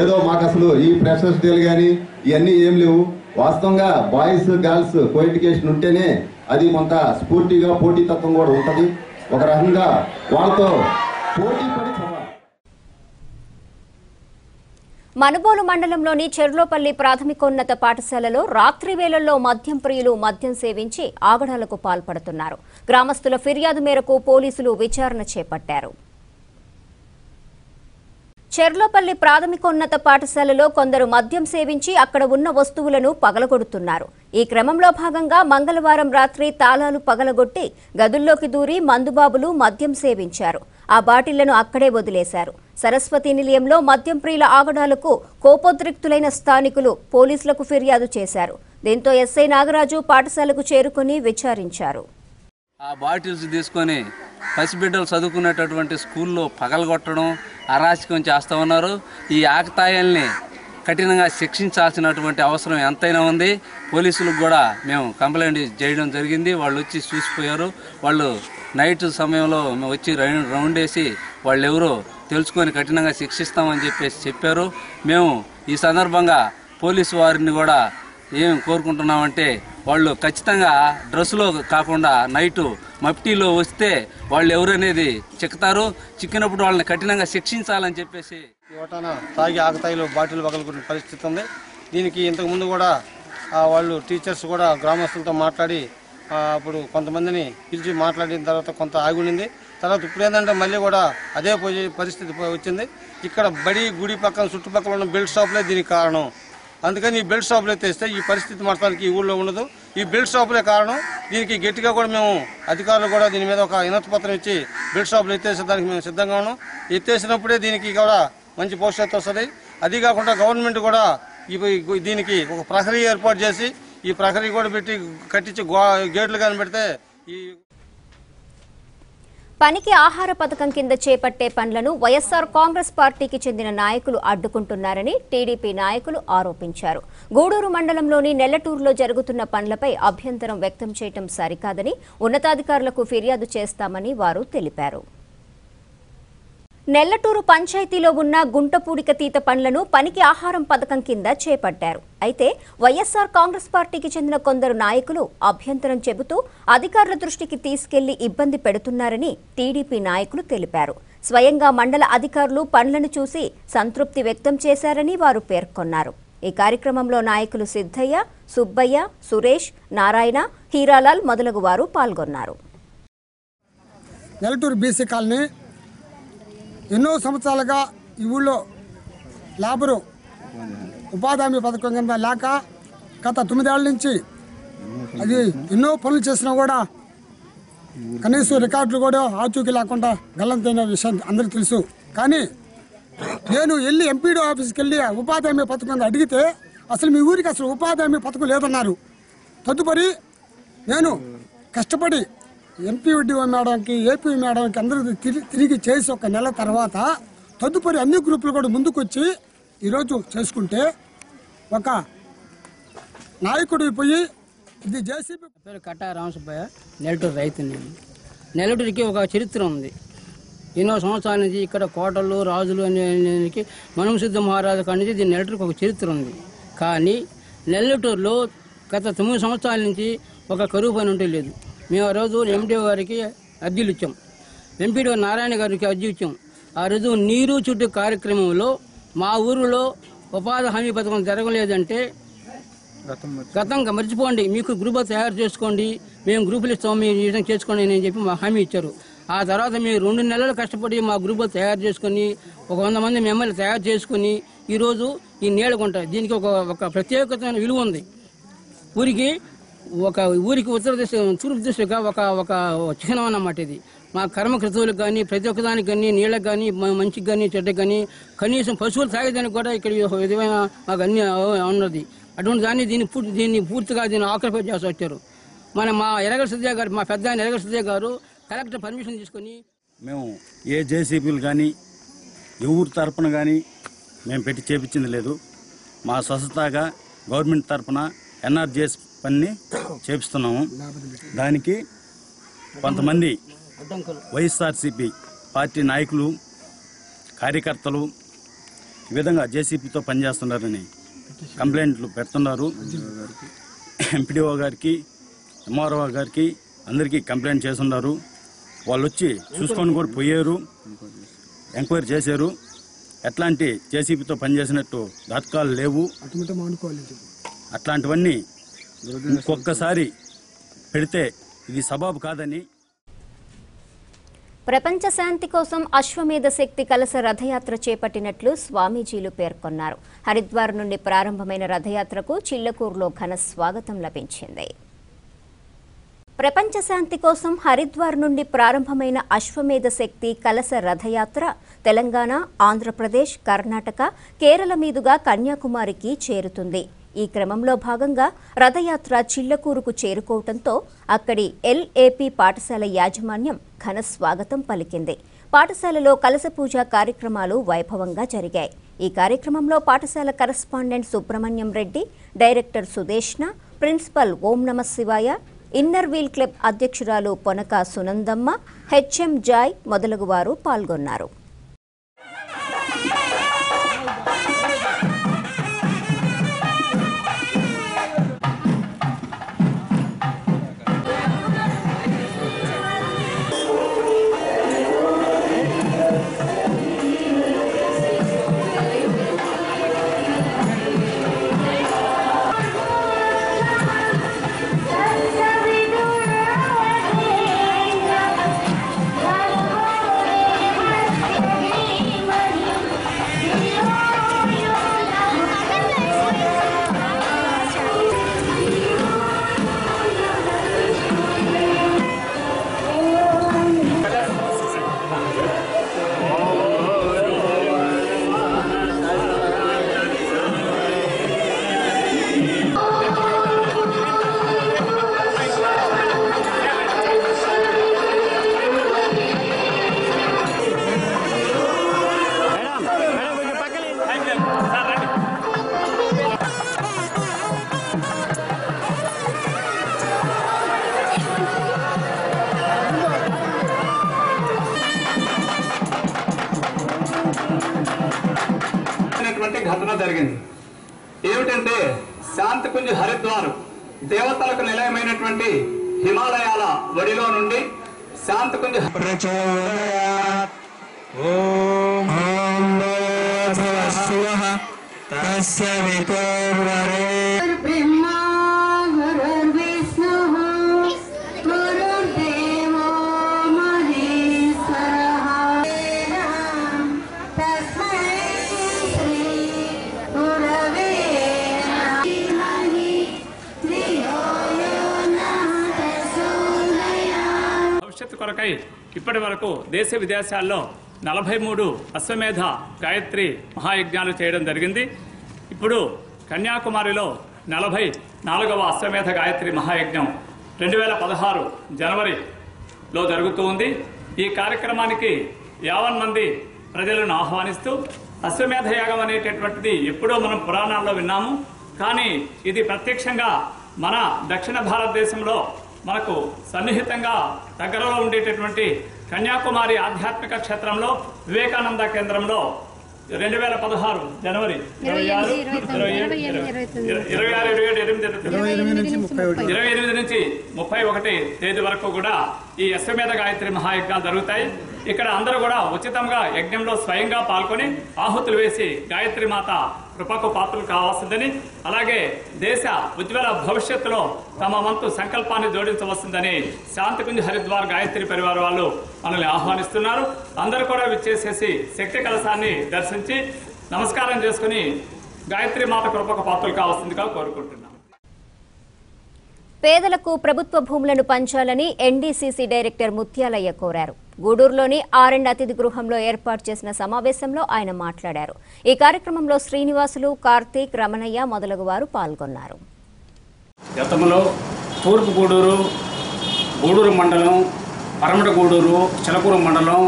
ఏదో మాకు అసలు ఈ ఫ్రెషర్స్ డేలు కానీ ఇవన్నీ ఏం లేవు. వాస్తవంగా బాయ్స్ గర్ల్స్ కో ఎడ్యుకేషన్ ఉంటేనే అది కొంత స్ఫూర్తిగా పోటీతత్వం కూడా ఉంటుంది. ఒక రకంగా వాళ్ళతో పోటీ పడి చదవాలి. మనుబోలు మండలంలోని చెర్లోపల్లి ప్రాథమికోన్నత పాఠశాలలో రాత్రి వేళల్లో మద్యం ప్రియులు మద్యం సేవించి ఆగడాలకు పాల్పడుతున్నారు. గ్రామస్తుల ఫిర్యాదు మేరకు పోలీసులు విచారణ చేపట్టారు. చెర్లోపల్లి ప్రాథమికోన్నత పాఠశాలలో కొందరు మద్యం సేవించి అక్కడ ఉన్న వస్తువులను పగలగొడుతున్నారు. ఈ క్రమంలో భాగంగా మంగళవారం రాత్రి తాళాలు పగలగొట్టి గదుల్లోకి దూరి మందుబాబులు మద్యం సేవించారు. ఆ బాటిళ్లను అక్కడే వదిలేశారు. సరస్వతి నిలయంలో మద్యం ప్రియుల ఆగడాలకు కోపోద్రిక్తులైన స్థానికులు పోలీసులకు ఫిర్యాదు చేశారు. దీంతో ఎస్ఐ నాగరాజు పాఠశాలకు చేరుకుని విచారించారు. ఆ బాటిల్స్ తీసుకొని పసిబిడ్డలు చదువుకునేటటువంటి స్కూల్లో పగలగొట్టడం, అరాచకం చేస్తూ ఉన్నారు. ఈ ఆకతాయాల్ని కఠినంగా శిక్షించాల్సినటువంటి అవసరం ఎంతైనా ఉంది. పోలీసులకు కూడా మేము కంప్లైంట్ చేయడం జరిగింది. వాళ్ళు వచ్చి చూసిపోయారు. వాళ్ళు నైట్ సమయంలో వచ్చి రౌండ్ వేసి వాళ్ళు ఎవరో తెలుసుకొని కఠినంగా శిక్షిస్తామని చెప్పారు. మేము ఈ సందర్భంగా పోలీసు వారిని కూడా ఏం కోరుకుంటున్నామంటే వాళ్ళు ఖచ్చితంగా డ్రెస్సులో కాకుండా నైటు మఫ్టీలో వస్తే వాళ్ళు ఎవరనేది చిక్కుతారు. చిక్కినప్పుడు వాళ్ళని కఠినంగా శిక్షించాలని చెప్పేసి ఓటాన తాగి ఆకతాయిలో బాటిల్ పగలుకునే పరిస్థితి ఉంది. దీనికి ఇంతకుముందు కూడా వాళ్ళు టీచర్స్ కూడా గ్రామస్తులతో మాట్లాడి అప్పుడు కొంతమందిని పిలిచి మాట్లాడిన తర్వాత కొంత ఆగుండింది. తర్వాత ఇప్పుడు ఏంటంటే మళ్ళీ కూడా అదే పరిస్థితి వచ్చింది. ఇక్కడ బడి గుడి పక్కన చుట్టుపక్కల ఉన్న బెల్ట్ షాపులే దీనికి కారణం. అందుకని ఈ బెల్ట్ షాపులు ఎత్తేస్తే ఈ పరిస్థితి మొత్తానికి ఈ ఊళ్ళో ఉండదు. ఈ బెల్ట్ షాపులే కారణం. దీనికి గట్టిగా కూడా మేము అధికారులు కూడా దీని మీద ఒక వినతి పత్రం ఇచ్చి బెల్ట్ షాపులు ఎత్తేసేదానికి మేము సిద్ధంగా ఉన్నాం. ఎత్తేసినప్పుడే దీనికి కూడా మంచి భవిష్యత్తు వస్తుంది. అది కాకుండా గవర్నమెంట్ కూడా దీనికి ఒక ప్రహరీ ఏర్పాటు చేసి ఈ ప్రహరీ కూడా పెట్టి కట్టించి గేట్లు కానీ పెడితే ఈ పనికి ఆహార పథకం కింద చేపట్టే పనులను వైఎస్ఆర్ కాంగ్రెస్ పార్టీకి చెందిన నాయకులు అడ్డుకుంటున్నారని టీడీపీ నాయకులు ఆరోపించారు. గూడూరు మండలంలోని నెల్లటూరులో జరుగుతున్న పనులపై అభ్యంతరం వ్యక్తం చేయడం సరికాదని ఉన్నతాధికారులకు ఫిర్యాదు చేస్తామని వారు తెలిపారు. నెల్లటూరు పంచాయతీలో ఉన్న గుంటపూడికతీత పనులను పనికి ఆహారం పథకం కింద చేపట్టారు. అయితే వైఎస్ఆర్ కాంగ్రెస్ పార్టీకి చెందిన కొందరు నాయకులు అభ్యంతరం చెబుతూ అధికారుల దృష్టికి తీసుకెళ్లి ఇబ్బంది పెడుతున్నారని టీడీపీ నాయకులు తెలిపారు. స్వయంగా మండల అధికారులు పనులను చూసి సంతృప్తి వ్యక్తం చేశారని వారు పేర్కొన్నారు. ఈ కార్యక్రమంలో నాయకులు సిద్ధయ్య, సుబ్బయ్య, సురేష్, నారాయణ, హీరాలాల్ మొదలగు వారు పాల్గొన్నారు. నెల్లటూరు బీసీ కాలనీ ఎన్నో సంవత్సరాలుగా ఈ ఊళ్ళో లేబరు ఉపాధి హామీ పథకం కింద లేక గత 9 ఏళ్ల నుంచి అది ఎన్నో పనులు చేసినా కూడా కనీసం రికార్డులు కూడా ఆచూకీ లేకుండా గల్లంతైన విషయం అందరికీ తెలుసు. కానీ నేను వెళ్ళి ఎంపీడీ ఆఫీస్కి వెళ్ళి ఉపాధి హామీ పథకం అడిగితే అసలు మీ ఊరికి అసలు ఉపాధి హామీ పథకం లేదన్నారు. తదుపరి నేను కష్టపడి ఎంపీడీఓ మేడంకి, ఏపీ మేడంకి అందరూ తిరిగి చేసి ఒక నెల తర్వాత తదుపరి అన్ని గ్రూపులు కూడా ముందుకు వచ్చి ఈరోజు చేసుకుంటే ఒక నాయకుడు పోయి ఇది జేసీబీ. పేరు కట్టా రామసుబ్బయ్య, నెల్లటూరు రైతు. నేను నెల్లటూరుకి ఒక చరిత్ర ఉంది. ఎన్నో సంవత్సరాల నుంచి ఇక్కడ కోటలు, రాజులు అనేది మనుమసిద్ధ మహారాజు కాడి నుంచి దీని నెల్లటూరుకి ఒక చరిత్ర ఉంది. కానీ నెల్లటూరులో గత 9 సంవత్సరాల నుంచి ఒక కరువు పని ఉంటే లేదు. మేము ఆ రోజు ఎంపీడీఓ గారికి అర్జీలు ఇచ్చాం, ఎంపీడీఓ నారాయణ గారికి అర్జీ ఇచ్చాం. ఆ రోజు నీరు చుట్టూ కార్యక్రమంలో మా ఊరిలో ఉపాధి హామీ పథకం జరగలేదంటే గతంగా మర్చిపోండి, మీకు గ్రూపులు తయారు చేసుకోండి, మేము గ్రూపులు ఇస్తాం, మీరు ఈ విధంగా చేసుకోండి అని చెప్పి మా హామీ ఇచ్చారు. ఆ తర్వాత మేము 2 నెలలు కష్టపడి మా గ్రూపులు తయారు చేసుకుని ఒక 100 మంది మెంబర్లు తయారు చేసుకుని ఈరోజు ఈ నీళ్ళకుంటాయి. దీనికి ఒక ప్రత్యేకమైన విలువ ఉంది. ఊరికి ఉత్తర దిశ తూర్పు దిశగా ఒక చిహ్నం అన్నమాట. ఇది మా కర్మకృతువులకు కానీ ప్రతి ఒక్కదానికి కానీ నీళ్ళకి కానీ మంచికి కానీ చెడ్డకి కానీ కనీసం పశువులు తాగేదానికి కూడా ఇక్కడ ఒక విధమైన మాకు అన్ని ఉన్నది. అటువంటి దాన్ని దీన్ని పూర్తిగా ఆక్యుపై చేసి వచ్చారు. మా ఎరగల సిద్ధయ్య గారు, మా పెద్ద ఆయన ఎరగల సిద్ధయ్య గారు కలెక్టర్ పర్మిషన్ తీసుకుని మేము ఏ జేసీబీలు కానీ ఎవరి తరపున కానీ మేము పెట్టి చేపించింది లేదు. మా స్వస్థతగా గవర్నమెంట్ తరపున ఎన్ఆర్జీఎస్ పని చేపిస్తున్నాము. దానికి కొంతమంది వైఎస్ఆర్సీపీ పార్టీ నాయకులు, కార్యకర్తలు ఈ విధంగా జేసీబీతో పనిచేస్తున్నారని కంప్లైంట్లు పెడుతున్నారు. ఎంపీడీఓ గారికి, ఎంఆర్ఓ గారికి అందరికీ కంప్లైంట్ చేస్తున్నారు. వాళ్ళు వచ్చి చూసుకొని కూడా పోయారు, ఎంక్వైరీ చేశారు. ఎట్లాంటి జేసీబీతో పనిచేసినట్టు దాఖలాలు లేవు. అట్లాంటివన్నీ ఇంకొకసారి పెడితే ఇది సబబు కాదని. ప్రపంచ శాంతి కోసం అశ్వమేధ శక్తి కలశ రథయాత్ర చేపట్టినట్లు స్వామీజీలు పేర్కొన్నారు. హరిద్వార్ నుండి ప్రారంభమైన రథయాత్రకు చిల్లకూరులో ఘన స్వాగతం లభించింది. ప్రపంచ శాంతి కోసం హరిద్వార్ నుండి ప్రారంభమైన అశ్వమేధ శక్తి కలశ రథయాత్ర తెలంగాణ, ఆంధ్రప్రదేశ్, కర్ణాటక, కేరళ మీదుగా కన్యాకుమారికి చేరుతుంది. ఈ క్రమంలో భాగంగా రథయాత్ర చిల్లకూరుకు చేరుకోవడంతో అక్కడి ఎల్ఏపీ పాఠశాల యాజమాన్యం ఘన స్వాగతం పలికింది. పాఠశాలలో కలశ పూజ కార్యక్రమాలు వైభవంగా జరిగాయి. ఈ కార్యక్రమంలో పాఠశాల correspondent Subrahmanyam Reddy, director Sudeshna, principal Om Namah Shivaya, inner wheel club అధ్యక్షురాలు పొనక సునందమ్మ, హెచ్ఎం జాయ్ మొదలగువారు పాల్గొన్నారు. ఘటన జరిగింది. ఏమిటంటే శాంతికుంజ్ హరిద్వార్ దేవతలకు నిలయమైనటువంటి హిమాలయాల ఒడిలో నుండి శాంతికుంజ్ కొరకై ఇప్పటి వరకు దేశ విదేశాల్లో 43 అశ్వమేధ గాయత్రి మహాయజ్ఞాలు చేయడం జరిగింది. ఇప్పుడు కన్యాకుమారిలో 44వ అశ్వమేధ గాయత్రి మహాయజ్ఞం 2016 జనవరిలో జరుగుతూ ఉంది. ఈ కార్యక్రమానికి 50 మంది ప్రజలను ఆహ్వానిస్తూ అశ్వమేధ యాగం అనేటటువంటిది ఎప్పుడో మనం పురాణాల్లో విన్నాము. కానీ ఇది ప్రత్యక్షంగా మన దక్షిణ భారతదేశంలో మనకు సన్నిహితంగా దగ్గరలో ఉండేటటువంటి కన్యాకుమారి ఆధ్యాత్మిక క్షేత్రంలో వివేకానంద కేంద్రంలో 2016 జనవరి 28 నుంచి 31 తేదీ వరకు కూడా ఈ అశ్వమేధ గాయత్రి మహాయజ్ఞాలు జరుగుతాయి. ఇక్కడ అందరూ కూడా ఉచితంగా యజ్ఞంలో స్వయంగా పాల్గొని ఆహుతులు వేసి గాయత్రి మాత కృపకు పాత్రలు కావాల్సిందని, అలాగే దేశ ఉజ్వల భవిష్యత్తులో తమ వంతు సంకల్పాన్ని జోడించవలసిందని శాంతికుంజ్ హరిద్వార్ గాయత్రి పరివార వాళ్ళు మనల్ని ఆహ్వానిస్తున్నారు. అందరూ కూడా విచ్చేసేసి శక్తి కలశాన్ని దర్శించి నమస్కారం చేసుకుని గాయత్రి మాత కృపకు పాత్రలు కావాల్సిందిగా కోరుకుంటున్నాం. పేదలకు ప్రభుత్వ భూములను పంచాలని ఎన్డీసీసీ డైరెక్టర్ ముత్యాలయ్య కోరారు. గూడూరులోని ఆర్ఎండ్ అతిథి గృహంలో ఏర్పాటు చేసిన సమావేశంలో ఆయన మాట్లాడారు. ఈ కార్యక్రమంలో శ్రీనివాసులు, కార్తీక్, రమణయ్య మొదలగు వారు పాల్గొన్నారు. గతంలో తూర్పు గూడూరు, గూడూరు మండలం, పరమటగూడూరు, చిలకూరు మండలం,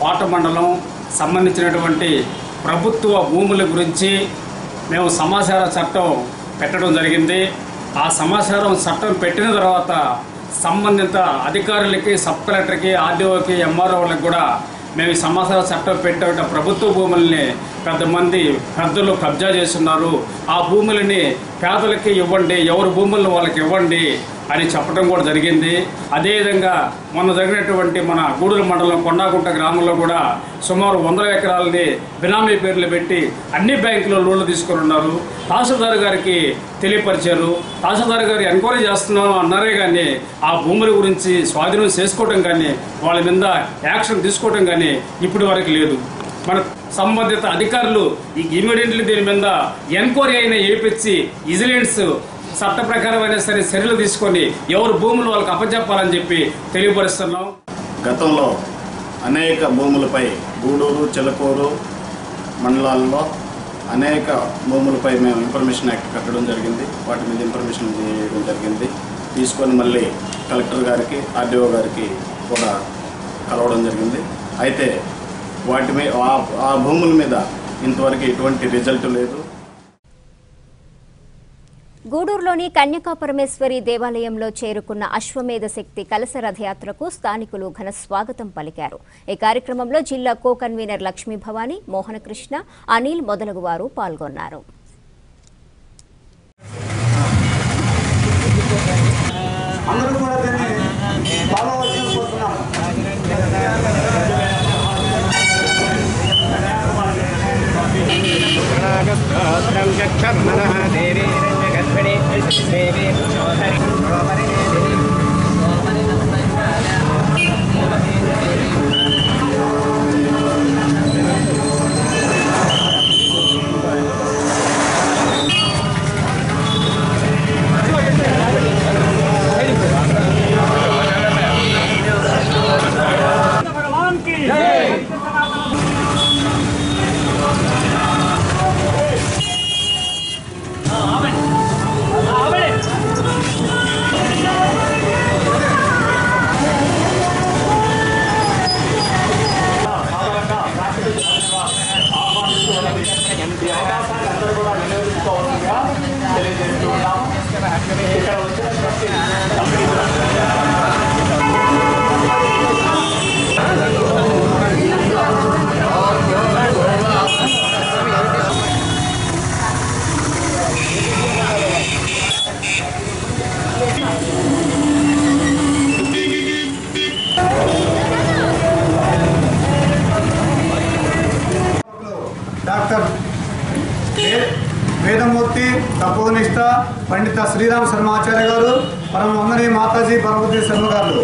కోట మండలం సంబంధించినటువంటి ప్రభుత్వ భూముల గురించి మేము సమాచార చట్టం పెట్టడం జరిగింది. ఆ సమాచారం చట్టం పెట్టిన తర్వాత సంబంధిత అధికారులకి, సబ్ కలెక్టర్కి, ఆర్డీఓకి, ఎంఆర్ఓలకు కూడా మేము ఈ సమాచార చట్టం పెట్టే ప్రభుత్వ భూముల్ని కొంతమంది పెద్దలు కబ్జా చేస్తున్నారు, ఆ భూములని పేదలకి ఇవ్వండి, ఎవరి భూములను వాళ్ళకి ఇవ్వండి అని చెప్పడం కూడా జరిగింది. అదేవిధంగా మొన్న జరిగినటువంటి మన గూడూరు మండలం కొండాగుంట గ్రామంలో కూడా సుమారు 100 ఎకరాలని బినామీ పేర్లు పెట్టి అన్ని బ్యాంకులో లోన్లు తీసుకొని ఉన్నారు. తహసీల్దార్ గారికి తెలియపరిచారు. తహసీల్దార్ గారు ఎంక్వైరీ చేస్తున్నాను అన్నారే కానీ ఆ భూముల గురించి స్వాధీనం చేసుకోవడం కానీ వాళ్ళ మీద యాక్షన్ తీసుకోవడం కానీ ఇప్పటి వరకు లేదు. మన సంబంధిత అధికారులు ఇమీడియట్లీ దీని మీద ఎంక్వైరీ అయినా ఏపించి విజిలెన్స్ చట్ట ప్రకారం అయినా సరే చర్యలు తీసుకొని ఎవరు భూములు వాళ్ళకి అప్పచెప్పాలని చెప్పి తెలియపరుస్తున్నాం. గతంలో అనేక భూములపై గూడూరు, చిలకూరు మండలాల్లో అనేక భూములపై మేము ఇన్ఫర్మేషన్ యాక్ట్ కట్టడం జరిగింది. వాటి మీద ఇన్ఫర్మేషన్ చేయడం జరిగింది. తీసుకొని మళ్ళీ కలెక్టర్ గారికి, ఆర్డీఓ గారికి కూడా కలవడం జరిగింది. అయితే వాటి మీద ఆ భూముల మీద ఇంతవరకు ఎటువంటి రిజల్ట్ లేదు. గూడూరులోని కన్యకా పరమేశ్వరి దేవాలయంలో చేరుకున్న అశ్వమేధ శక్తి కలశ రథయాత్రకు స్థానికులు ఘన స్వాగతం పలికారు. ఈ కార్యక్రమంలో జిల్లా కో కన్వీనర్ లక్ష్మీ భవానీ, మోహనకృష్ణ, అనిల్ మొదలగు వారు పాల్గొన్నారు. డాక్టర్ వేదమూర్తి, తపోనిష్ట పండిత శ్రీరామ శర్మాచార్య గారు, పరమ వందనీ మాతాజీ పరమతి శర్మ గారు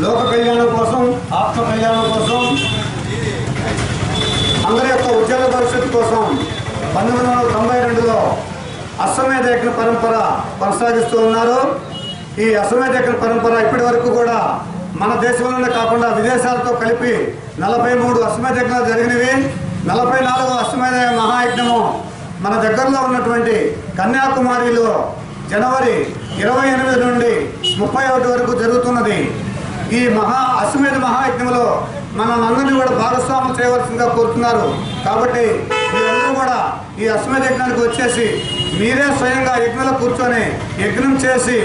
లోక కళ్యాణం కోసం, ఆత్మ కళ్యాణం కోసం, అందరి యొక్క ఉజ్వల భవిష్యత్తు కోసం 1992లో అశ్వమేధ యజ్ఞ పరంపర కొనసాగిస్తూ ఉన్నారు. ఈ అశ్వమేధ యజ్ఞ పరంపర ఇప్పటి వరకు కూడా మన దేశంలోనే కాకుండా విదేశాలతో కలిపి 43 అశ్వమేధ యజ్ఞాలు జరిగినవి. 44వ అశ్వమేధ మహాయజ్ఞము మన దగ్గరలో ఉన్నటువంటి కన్యాకుమారిలో జనవరి 28 నుండి 31 వరకు జరుగుతున్నది. ఈ అశ్వమేధ మహాయజ్ఞంలో మనందరినీ కూడా భాగస్వాములు చేయవలసిందిగా కోరుతున్నారు. కాబట్టి మీరందరూ కూడా ఈ అశ్వమేధ యజ్ఞానికి వచ్చేసి మీరే స్వయంగా యజ్ఞంలో కూర్చొని యజ్ఞం చేసి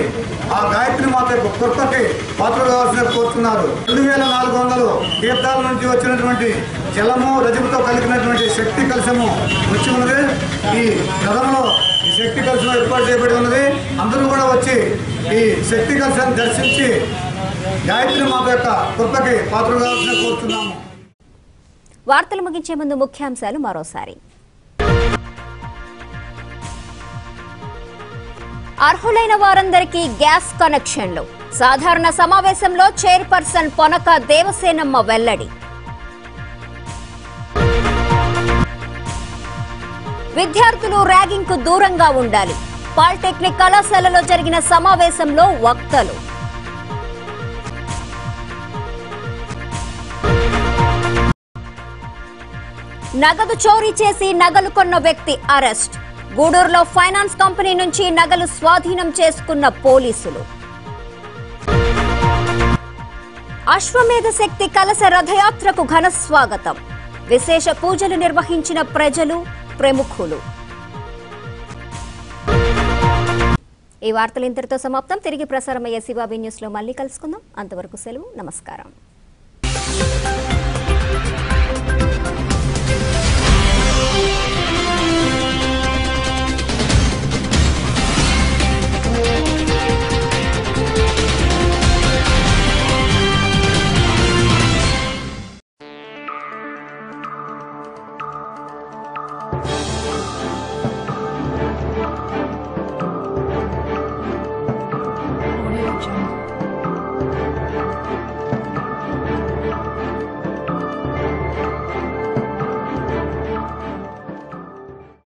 ఆ గాయత్రి మాత కృపకి పాత్రలు కావాల్సిన కోరుతున్నారు. 2400 తీర్థాల నుంచి వచ్చినటువంటి జలము, రజముతో కలిగినటువంటి శక్తి కలశము వచ్చి ఉన్నది. ఈ రథంలో ఈ శక్తి కలశం ఏర్పాటు చేయబడి ఉన్నది. అందరూ కూడా వచ్చి ఈ శక్తి కలశాన్ని దర్శించి గాయత్రి మాత యొక్క కృపకి పాత్రలు కావాల్సిన కోరుతున్నాము. వార్తలు ముగించే ముందు ముఖ్యాంశాలు మరోసారి. అర్హులైన వారందరికీ గ్యాస్ కనెక్షన్లు. సాధారణ సమావేశంలో చైర్పర్సన్ పొనక దేవసేనమ్మ వెల్లడి. విద్యార్థులు ర్యాగింగ్ కు దూరంగా ఉండాలి. పాలిటెక్నిక్ కళాశాలలో జరిగిన సమావేశంలో వక్తలు. నగదు చోరీ చేసి నగలు కొన్న వ్యక్తి అరెస్ట్. గూడూరులో ఫైనాన్స్ కంపెనీ నుంచి నగలు స్వాధీనం చేసుకున్న పోలీసులు. అశ్వమేధ శక్తి కలశ రథయాత్రకు ఘన స్వాగతం. విశేష పూజలు నిర్వహించిన ప్రజలు, ప్రముఖులు. ఈ వార్తలు ఇంతటితో సమాప్తం. తిరిగి ప్రసారమయ్యే శివాబీ న్యూస్ లో మళ్ళీ కలుసుకుందాం. అంతవరకు సెలవు. నమస్కారం.